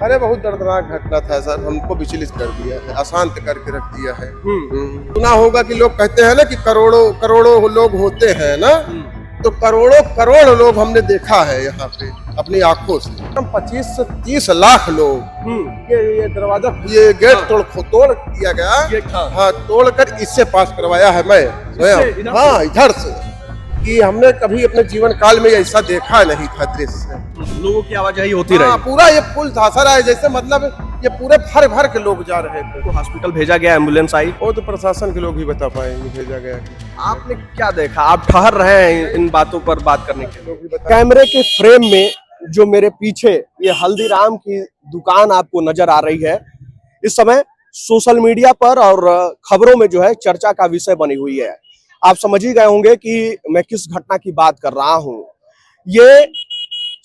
अरे बहुत दर्दनाक घटना था सर, हमको विचलित कर दिया है, अशांत करके रख दिया है। सुना होगा कि लोग कहते हैं ना कि करोड़ों करोड़ों लोग होते हैं ना, तो करोड़ों करोड़ लोग हमने देखा है यहाँ पे अपनी आंखों से। हम 25 से 30 लाख लोग ये दरवाजा, ये गेट तोड़ दिया गया। हाँ, तोड़कर इससे पास करवाया है मैं स्वयं। हाँ, इधर से कि हमने कभी अपने जीवन काल में ऐसा देखा नहीं था दृश्य। लोगों की आवाजाही होती रही। पूरा ये पुल था सर, जैसे मतलब ये पूरे भर भर के लोग जा रहे थे। तो हॉस्पिटल भेजा गया, एम्बुलेंस आई। वो तो प्रशासन के लोग ही बता पाएंगे भेजा गया। आपने क्या देखा? आप ठहर रहे हैं इन बातों पर बात करने के लिए। कैमरे के फ्रेम में जो मेरे पीछे ये हल्दीराम की दुकान आपको नजर आ रही है, इस समय सोशल मीडिया पर और खबरों में जो है चर्चा का विषय बनी हुई है। आप समझ ही गए होंगे कि मैं किस घटना की बात कर रहा हूं। ये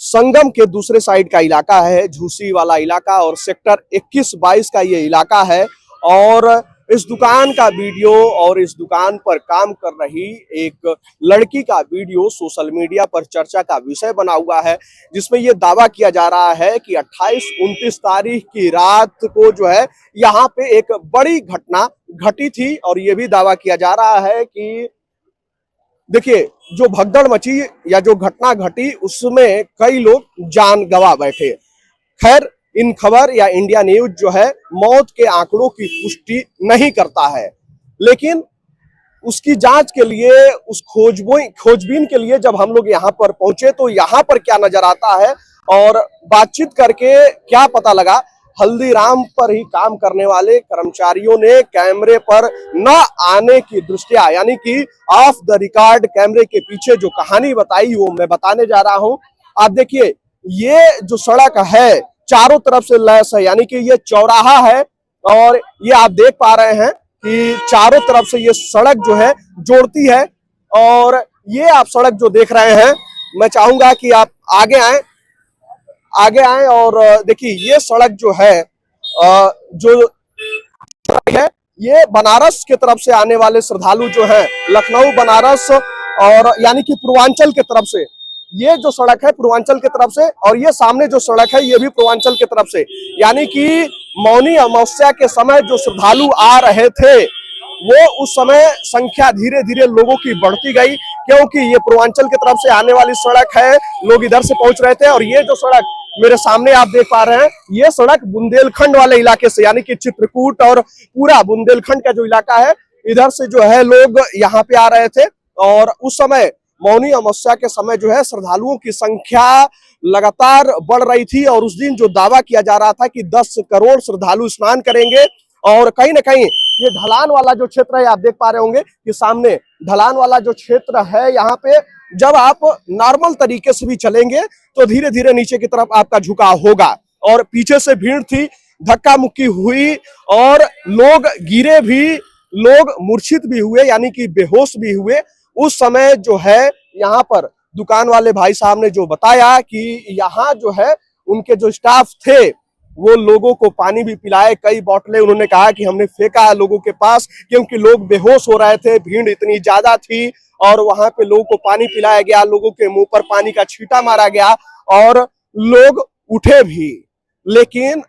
संगम के दूसरे साइड का इलाका है, झूसी वाला इलाका, और सेक्टर 21-22 का ये इलाका है। और इस दुकान का वीडियो और इस दुकान पर काम कर रही एक लड़की का वीडियो सोशल मीडिया पर चर्चा का विषय बना हुआ है, जिसमें ये दावा किया जा रहा है कि 28-29 तारीख की रात को जो है यहाँ पे एक बड़ी घटना घटी थी। और ये भी दावा किया जा रहा है कि देखिए, जो भगदड़ मची या जो घटना घटी उसमें कई लोग जान गंवा बैठे। खैर, इन खबर या इंडिया न्यूज जो है मौत के आंकड़ों की पुष्टि नहीं करता है, लेकिन उसकी जांच के लिए, उस खोजबीन के लिए जब हम लोग यहाँ पर पहुंचे तो यहाँ पर क्या नजर आता है और बातचीत करके क्या पता लगा। हल्दीराम पर ही काम करने वाले कर्मचारियों ने कैमरे पर न आने की दृष्टिया, यानी कि ऑफ द रिकॉर्ड कैमरे के पीछे जो कहानी बताई वो मैं बताने जा रहा हूं। आप देखिए, ये जो सड़क है चारों तरफ से लैस है, यानी कि ये चौराहा है और ये आप देख पा रहे हैं कि चारों तरफ से ये सड़क जो है जोड़ती है। और ये आप सड़क जो देख रहे हैं, मैं चाहूंगा कि आप आगे आए और देखिए ये सड़क जो है जो है ये बनारस के तरफ से आने वाले श्रद्धालु जो है, लखनऊ बनारस और यानी कि पूर्वांचल के तरफ से ये जो सड़क है पूर्वांचल के तरफ से, और ये सामने जो सड़क है ये भी पूर्वांचल के तरफ से। यानी कि मौनी अमावस्या के समय जो श्रद्धालु आ रहे थे वो उस समय संख्या धीरे धीरे लोगों की बढ़ती गई, क्योंकि ये पूर्वांचल की तरफ से आने वाली सड़क है, लोग इधर से पहुंच रहे थे। और ये जो सड़क मेरे सामने आप देख पा रहे हैं, ये सड़क बुंदेलखंड वाले इलाके से, यानी कि चित्रकूट और पूरा बुंदेलखंड का जो इलाका है, इधर से जो है लोग यहाँ पे आ रहे थे। और उस समय मौनी अमावस्या के समय जो है श्रद्धालुओं की संख्या लगातार बढ़ रही थी। और उस दिन जो दावा किया जा रहा था कि 10 करोड़ श्रद्धालु स्नान करेंगे। और कहीं ना कहीं ये ढलान वाला जो क्षेत्र है, आप देख पा रहे होंगे कि सामने ढलान वाला जो क्षेत्र है, यहाँ पे जब आप नॉर्मल तरीके से भी चलेंगे तो धीरे धीरे नीचे की तरफ आपका झुकाव होगा। और पीछे से भीड़ थी, धक्का मुक्की हुई और लोग गिरे भी, लोग मूर्छित भी हुए, यानी कि बेहोश भी हुए। उस समय जो है यहाँ पर दुकान वाले भाई साहब ने जो बताया कि यहाँ जो है उनके जो स्टाफ थे वो लोगों को पानी भी पिलाए, कई बोतलें उन्होंने कहा कि हमने फेंका है लोगों के पास, क्योंकि लोग बेहोश हो रहे थे, भीड़ इतनी ज्यादा थी। और वहां पे लोगों को पानी पिलाया गया, लोगों के मुंह पर पानी का छींटा मारा गया और लोग उठे भी। लेकिन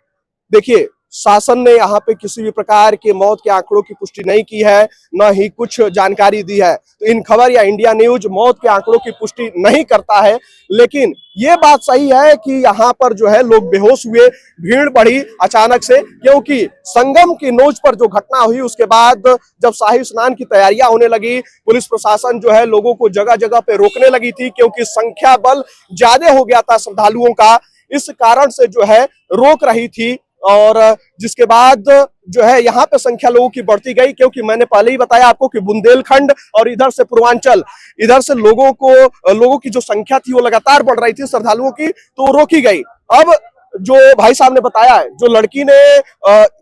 देखिए, शासन ने यहाँ पे किसी भी प्रकार के मौत के आंकड़ों की पुष्टि नहीं की है, न ही कुछ जानकारी दी है। तो इन खबर या इंडिया न्यूज मौत के आंकड़ों की पुष्टि नहीं करता है, लेकिन ये बात सही है कि यहाँ पर जो है लोग बेहोश हुए, भीड़ बढ़ी अचानक से, क्योंकि संगम की नोच पर जो घटना हुई उसके बाद जब शाही स्नान की तैयारियां होने लगी, पुलिस प्रशासन जो है लोगों को जगह जगह पे रोकने लगी थी, क्योंकि संख्या बल ज्यादा हो गया था श्रद्धालुओं का। इस कारण से जो है रोक रही थी। और जिसके बाद जो है यहाँ पे संख्या लोगों की बढ़ती गई, क्योंकि मैंने पहले ही बताया आपको कि बुंदेलखंड और इधर से पूर्वांचल, इधर से लोगों की जो संख्या थी वो लगातार बढ़ रही थी श्रद्धालुओं की, तो रोकी गई। अब जो भाई साहब ने बताया है, जो लड़की ने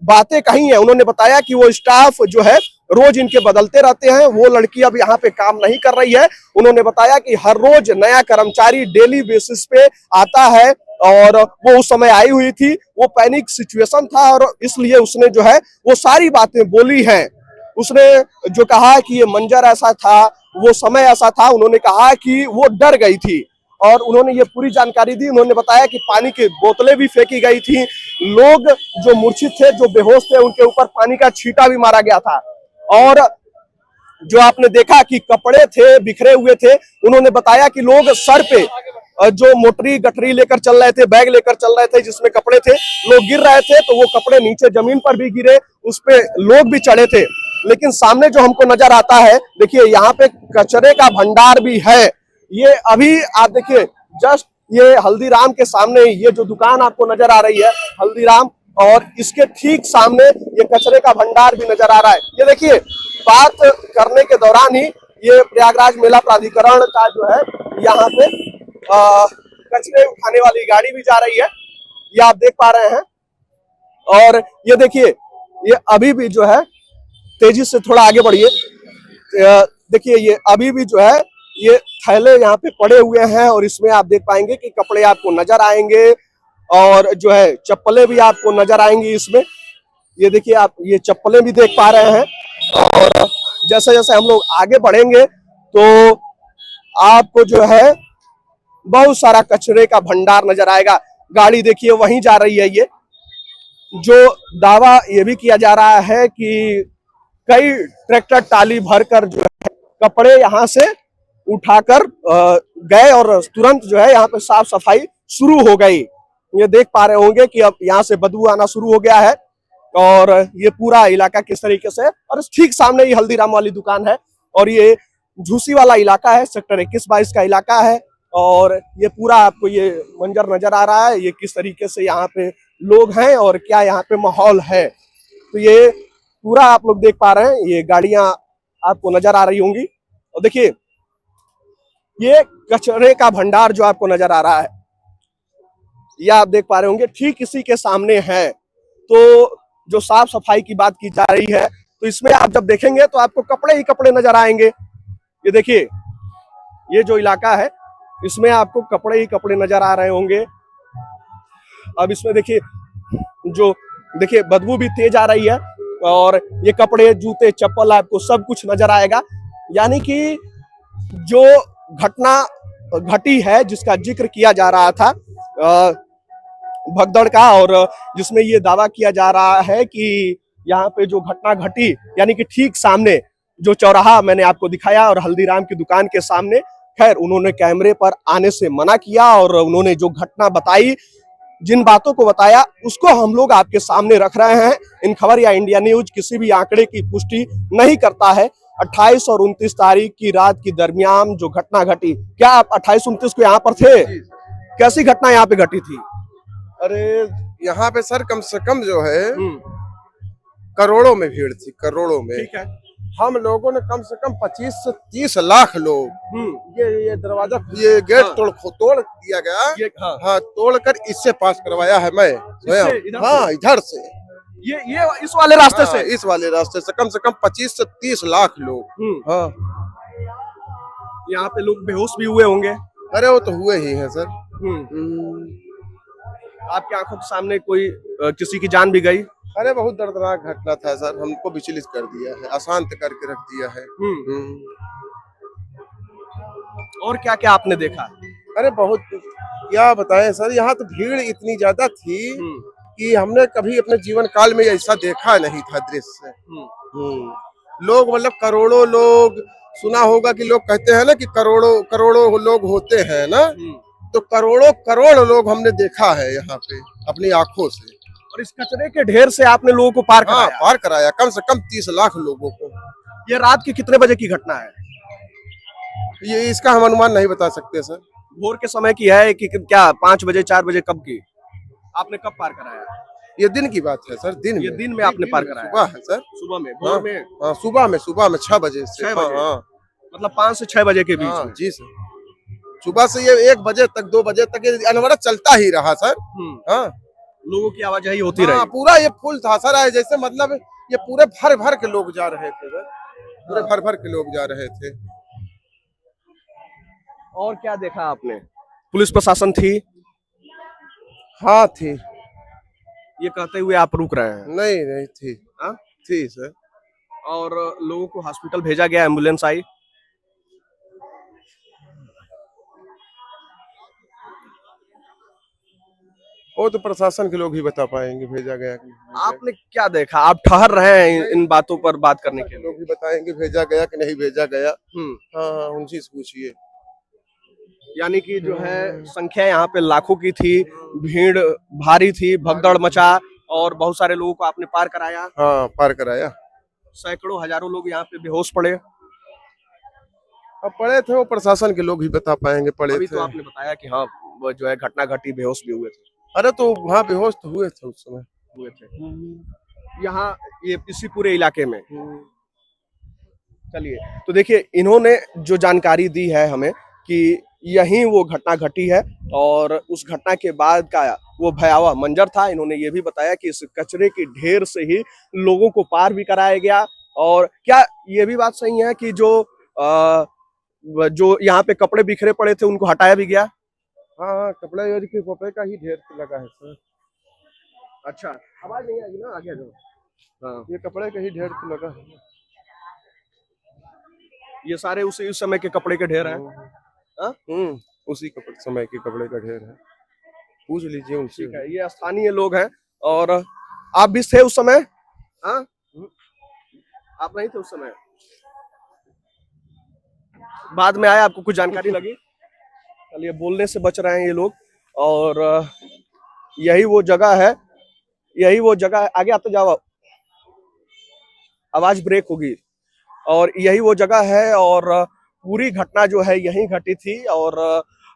बातें कही है, उन्होंने बताया कि वो स्टाफ जो है रोज इनके बदलते रहते हैं, वो लड़की अब यहाँ पे काम नहीं कर रही है। उन्होंने बताया कि हर रोज नया कर्मचारी डेली बेसिस पे आता है और वो उस समय आई हुई थी, वो पैनिक सिचुएशन था और इसलिए उसने जो है वो सारी बातें बोली हैं। उसने जो कहा कि ये मंजर ऐसा था, वो समय ऐसा था, उन्होंने कहा कि वो डर गई थी और उन्होंने ये पूरी जानकारी दी। उन्होंने बताया कि पानी की बोतलें भी फेंकी गई थी लोग जो मूर्छित थे, जो बेहोश थे, उनके ऊपर पानी का छींटा भी मारा गया था। और जो आपने देखा कि कपड़े थे बिखरे हुए थे, उन्होंने बताया कि लोग सर पे जो मोटरी गठरी लेकर चल रहे थे, बैग लेकर चल रहे थे जिसमें कपड़े थे, लोग गिर रहे थे तो वो कपड़े नीचे जमीन पर भी गिरे, उस पे लोग भी चढ़े थे। लेकिन सामने जो हमको नजर आता है, देखिए यहाँ पे कचरे का भंडार भी है। ये अभी आप देखिए जस्ट ये हल्दीराम के सामने ये जो दुकान आपको नजर आ रही है हल्दीराम, और इसके ठीक सामने ये कचरे का भंडार भी नजर आ रहा है। ये देखिए बात करने के दौरान ही ये प्रयागराज मेला प्राधिकरण का जो है यहाँ पे कचरे उठाने वाली गाड़ी भी जा रही है, ये आप देख पा रहे हैं। और ये देखिए ये अभी भी जो है तेजी से थोड़ा आगे बढ़िए, देखिए ये अभी भी जो है ये थैले यहाँ पे पड़े हुए हैं और इसमें आप देख पाएंगे कि कपड़े आपको नजर आएंगे और जो है चप्पलें भी आपको नजर आएंगी इसमें। ये देखिए आप ये चप्पलें भी देख पा रहे हैं। और जैसे जैसे हम लोग आगे बढ़ेंगे तो आपको जो है बहुत सारा कचरे का भंडार नजर आएगा। गाड़ी देखिए वहीं जा रही है। ये जो दावा ये भी किया जा रहा है कि कई ट्रैक्टर टाली भरकर जो है कपड़े यहाँ से उठाकर गए और तुरंत जो है यहाँ पे साफ सफाई शुरू हो गई। ये देख पा रहे होंगे कि अब यहाँ से बदबू आना शुरू हो गया है और ये पूरा इलाका किस तरीके से, और ठीक सामने ये हल्दीराम वाली दुकान है और ये झूसी वाला इलाका है, सेक्टर 21-22 का इलाका है। और ये पूरा आपको ये मंजर नजर आ रहा है, ये किस तरीके से यहाँ पे लोग हैं और क्या यहाँ पे माहौल है। तो ये पूरा आप लोग देख पा रहे हैं, ये गाड़ियां आपको नजर आ रही होंगी। और देखिए ये कचरे का भंडार जो आपको नजर आ रहा है, ये आप देख पा रहे होंगे ठीक इसी के सामने है। तो जो साफ सफाई की बात की जा रही है, तो इसमें आप जब देखेंगे तो आपको कपड़े ही कपड़े नजर आएंगे। ये देखिए ये जो इलाका है इसमें आपको कपड़े ही कपड़े नजर आ रहे होंगे। अब इसमें देखिए जो देखिए बदबू भी तेज आ रही है और ये कपड़े जूते चप्पल आपको सब कुछ नजर आएगा। यानी कि जो घटना घटी है जिसका जिक्र किया जा रहा था भगदड़ का, और जिसमें ये दावा किया जा रहा है कि यहाँ पे जो घटना घटी यानी कि ठीक सामने जो चौराहा मैंने आपको दिखाया और हल्दीराम की दुकान के सामने, खैर उन्होंने कैमरे पर आने से मना किया और उन्होंने जो घटना बताई, जिन बातों को बताया उसको हम लोग आपके सामने रख रहे हैं। इन खबर या इंडिया न्यूज किसी भी आंकड़े की पुष्टि नहीं करता है। 28 और 29 तारीख की रात की दरमियान जो घटना घटी, क्या आप 28-29 को यहाँ पर थे? कैसी घटना यहाँ पे घटी थी? अरे यहाँ पे सर कम से कम जो है करोड़ों में भीड़ थी, करोड़ों में। ठीक है। हम लोगों ने कम से कम 25 से 30 लाख लोग ये दरवाजा ये गेट तोड़ दिया गया। हाँ तोड़कर इससे पास करवाया है मैं स्वयं। हाँ इधर से ये इस वाले रास्ते से, इस वाले रास्ते से कम 25 से 30 लाख लोग। हाँ यहाँ पे लोग बेहोश भी हुए होंगे। अरे वो तो हुए ही हैं सर। आपके आंखों के सामने कोई किसी की जान भी गई? अरे बहुत दर्दनाक घटना था सर, हमको विचलित कर दिया है, अशांत करके रख दिया है। और क्या क्या आपने देखा? अरे बहुत क्या बताएं सर, यहाँ तो भीड़ इतनी ज्यादा थी कि हमने कभी अपने जीवन काल में ऐसा देखा नहीं था दृश्य। लोग मतलब करोड़ों लोग, सुना होगा कि लोग कहते हैं ना कि करोड़ों करोड़ों लोग होते हैं ना, तो करोड़ों करोड़ लोग हमने देखा है यहाँ पे अपनी आंखों से। और इस कचरे के ढेर से आपने लोगों को पार कराया? पार कराया कम से कम 30 लाख लोगों को। ये रात के कितने बजे की घटना है? ये इसका हम अनुमान नहीं बता सकते सर। भोर के समय की है कि क्या 5 बजे 4 बजे, कब की? आपने कब पार कराया? ये दिन की बात है सर, दिन ये दिन में आपने पार कराया? सुबह है सर, सुबह में, भोर में? हाँ सुबह में 6 बजे से। हाँ मतलब 5 से 6 बजे के बीच में? जी सर, सुबह से ये 1 बजे तक 2 बजे तक ये अनवरत चलता ही रहा सर। हाँ लोगों की आवाजाही होती रही। पूरा ये फुल था सर, जैसे मतलब ये पूरे भर भर के लोग जा रहे थे सर, पूरे भर भर के लोग जा रहे थे। और क्या देखा आपने? पुलिस प्रशासन थी? हाँ थी। ये कहते हुए आप रुक रहे हैं? नहीं थी। हाँ थी सर। और लोगों को हॉस्पिटल भेजा गया, एम्बुलेंस आई? वो तो प्रशासन के लोग ही बता पाएंगे भेजा गया कि नहीं भेजा आपने क्या देखा? आप ठहर रहे हैं इन बातों पर बात करने के गया। लिए। लोग ही बताएंगे भेजा गया कि नहीं भेजा गया। हम्म। हाँ हाँ उनसे पूछिए। यानी कि जो है संख्या यहाँ पे लाखों की थी, भीड़ भारी थी, भगदड़ मचा और बहुत सारे लोगों को आपने पार कराया। हाँ पार कराया। सैकड़ों हजारों लोग यहाँ पे बेहोश पड़े। अब पड़े थे वो प्रशासन के लोग ही बता पाएंगे पड़े अभी थे। तो आपने बताया कि हाँ वो जो है घटना घटी, बेहोश भी हुए थे। अरे तो वहाँ बेहोश तो हुए थे उस समय। हुए थे यहाँ ये इसी पूरे इलाके में। चलिए, तो देखिए इन्होंने जो जानकारी दी है हमें कि यहीं वो घटना घटी है और उस घटना के बाद का वो भयावह मंजर था। इन्होंने ये भी बताया कि इस कचरे की ढेर से ही लोगों को पार भी कराया गया। और क्या ये भी बात सही है कि जो यहाँ पे कपड़े बिखरे पड़े थे उनको हटाया भी गया? हाँ हाँ कपड़े और के कपड़े का ही ढेर लगा है सर। अच्छा, आवाज नहीं आएगी ना आगे जो। हाँ, ये कपड़े का ही ढेर तो लगा है। ये सारे उसी उस समय के कपड़े के ढेर हैं। हाँ? उसी कपड़े समय के कपड़े का ढेर है। पूछ लीजिए उनसे। ठीक है, ये स्थानीय लोग हैं और आप भी थे उस समय? हाँ? आप नहीं थे उस समय? बाद में आया, आपको कुछ जानकारी लगी? चलिए, बोलने से बच रहे हैं ये लोग। और यही वो जगह है, यही वो जगह है। आगे आते जाओ, आवाज ब्रेक होगी। और यही वो जगह है और पूरी घटना जो है यहीं घटी थी और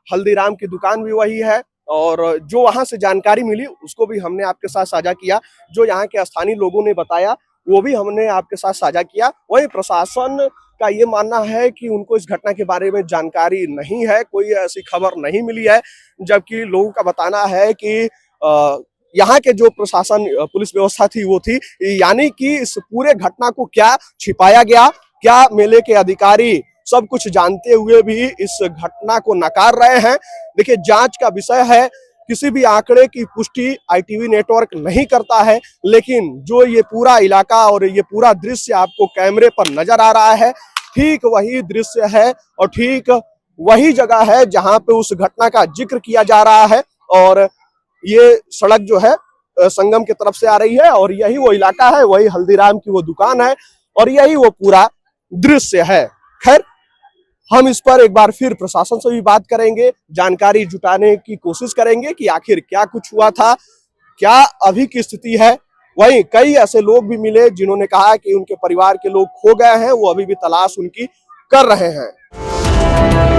हल्दीराम की दुकान भी वही है। और जो वहां से जानकारी मिली उसको भी हमने आपके साथ साझा किया। जो यहाँ के स्थानीय लोगों ने बताया वो भी हमने आपके साथ साझा किया। वही प्रशासन का ये मानना है कि उनको इस घटना के बारे में जानकारी नहीं है, कोई ऐसी खबर नहीं मिली है। जबकि लोगों का बताना है कि यहाँ के जो प्रशासन पुलिस व्यवस्था थी वो थी, यानी कि इस पूरे घटना को क्या छिपाया गया, क्या मेले के अधिकारी सब कुछ जानते हुए भी इस घटना को नकार रहे हैं। देखिए, जांच का विषय है, किसी भी आंकड़े की पुष्टि आईटीवी नेटवर्क नहीं करता है, लेकिन जो ये पूरा इलाका और ये पूरा दृश्य आपको कैमरे पर नजर आ रहा है, ठीक वही दृश्य है और ठीक वही जगह है जहां पे उस घटना का जिक्र किया जा रहा है। और ये सड़क जो है संगम की तरफ से आ रही है और यही वो इलाका है, वही हल्दीराम की वो दुकान है और यही वो पूरा दृश्य है। खैर, हम इस पर एक बार फिर प्रशासन से भी बात करेंगे, जानकारी जुटाने की कोशिश करेंगे कि आखिर क्या कुछ हुआ था, क्या अभी की स्थिति है। वहीं कई ऐसे लोग भी मिले जिन्होंने कहा कि उनके परिवार के लोग खो गए हैं, वो अभी भी तलाश उनकी कर रहे हैं।